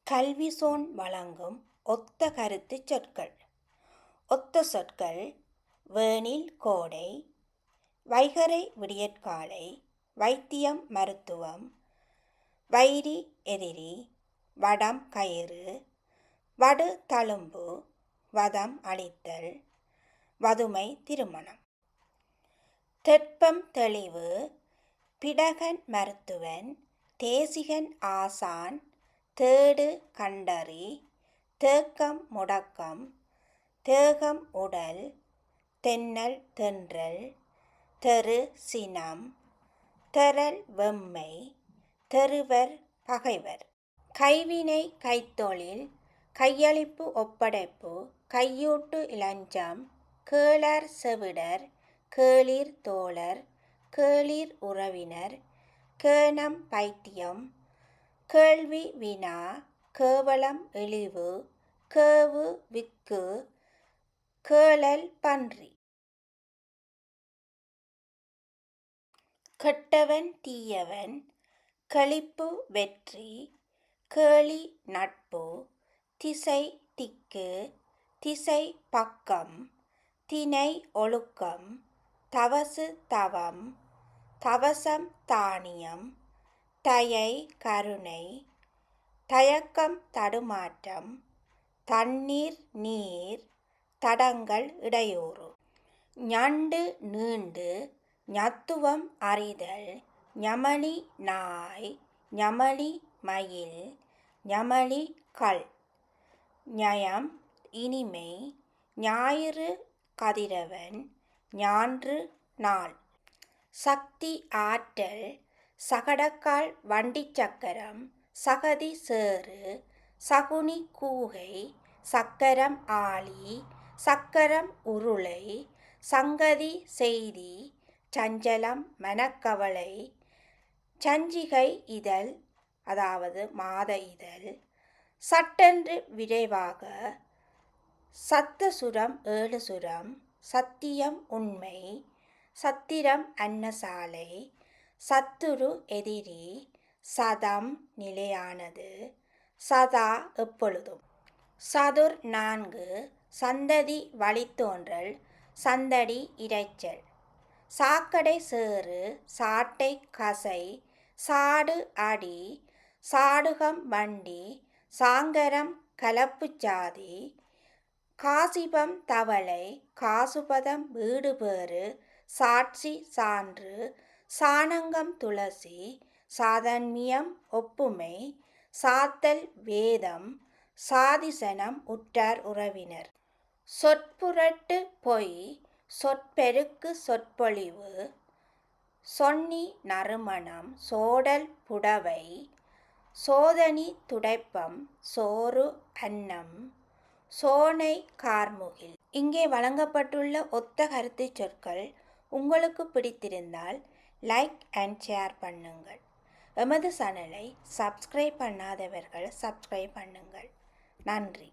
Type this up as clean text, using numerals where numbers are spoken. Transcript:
கல்விசோன் வழங்கும் ஒத்த கருத்துச் சொற்கள். ஒத்த சொற்கள்: வேனில் கோடை, வைகறை விடியற்காலை, வைத்தியம் மருத்துவம், வைரி எதிரி, வடம் கயிறு, வடு தழும்பு, வதம் அழித்தல், வதுமை திருமணம். தெட்பம் தெளிவு, பிடகன் மருத்துவன், தேசிகன் ஆசான், தேடு கண்டறி, தேக்கம் முடக்கம், தேகம் உடல், தென்னல் தென்றல், தெரு சினம், தெறல் வெம்மை, தெருவர் பகைவர். கைவினை கைத்தொழில், கையளிப்பு ஒப்படைப்பு, கையூட்டு இலஞ்சம், கேளர் செவிடர், கேளிர் தோழர், கேளிர் உறவினர், கேணம் பைத்தியம், கேள்வி வினா, கேவலம் இழிவு, கேவு விக்கு, கேளல் பன்றி. கெட்டவன் தீயவன், களிப்பு வெற்றி, கேலி நட்பு, திசை திக்கு, திசை பக்கம், தினை ஒழுக்கம், தவசு தவம், தவசம் தானியம், தயை கருணை, தயக்கம் தடுமாற்றம், தண்ணீர் நீர், தடங்கள் இடையூறு. ஞண்டு நீண்டு, ஞத்துவம் அறிதல், ஞமலி நாய், ஞமலி மயில், ஞமலி கள். ஞயம் இனிமை, ஞாயிறு கதிரவன், ஞான்று நாள். சக்தி ஆற்றல், சகடக்கால் வண்டிச் சக்கரம், சகதி சேறு, சகுனி கூகை, சக்கரம் ஆழி, சக்கரம் உருளை, சங்கதி செய்தி, சஞ்சலம் மனக்கவலை, சஞ்சிகை இதழ் அதாவது மாத இதழ், சட்டென்று விரைவாக, சத்தசுரம் 7 சுரம், சத்தியம் உண்மை, சத்திரம் அன்னசாலை, சத்துரு எதிரி, சதம் நிலையானது, சதா எப்பொழுதும். சதுர் 4, சந்ததி வழித்தோன்றல், சந்தடி இரைச்சல். சாக்கடை சேறு, சாட்டை கசை, சாடு அடி, சாடுகம் வண்டி, சாங்கரம் கலப்புச்சாதி, காசிபம் தவளை, காசுபதம் வீடுபேறு, சாட்சி சான்று, சாணங்கம் துளசி, சாதன்மியம் ஒப்புமை, சாத்தல் வேதம், சாதிசனம் உற்றார் உறவினர். சொற்புரட்டு பொய், சொற்பெருக்கு சொற்பொழிவு, சொன்னி நறுமணம், சோடல் புடவை, சோதனி துடைப்பம், சோறு அன்னம், சோனை கார்முகில். இங்கே வழங்கப்பட்டுள்ள ஒத்த கருத்துச் சொற்கள் உங்களுக்கு பிடித்திருந்தால் லைக் அண்ட் ஷேர் பண்ணுங்கள். எமது சேனலை சப்ஸ்கிரைப் பண்ணாதவர்கள் சப்ஸ்கிரைப் பண்ணுங்கள். நன்றி.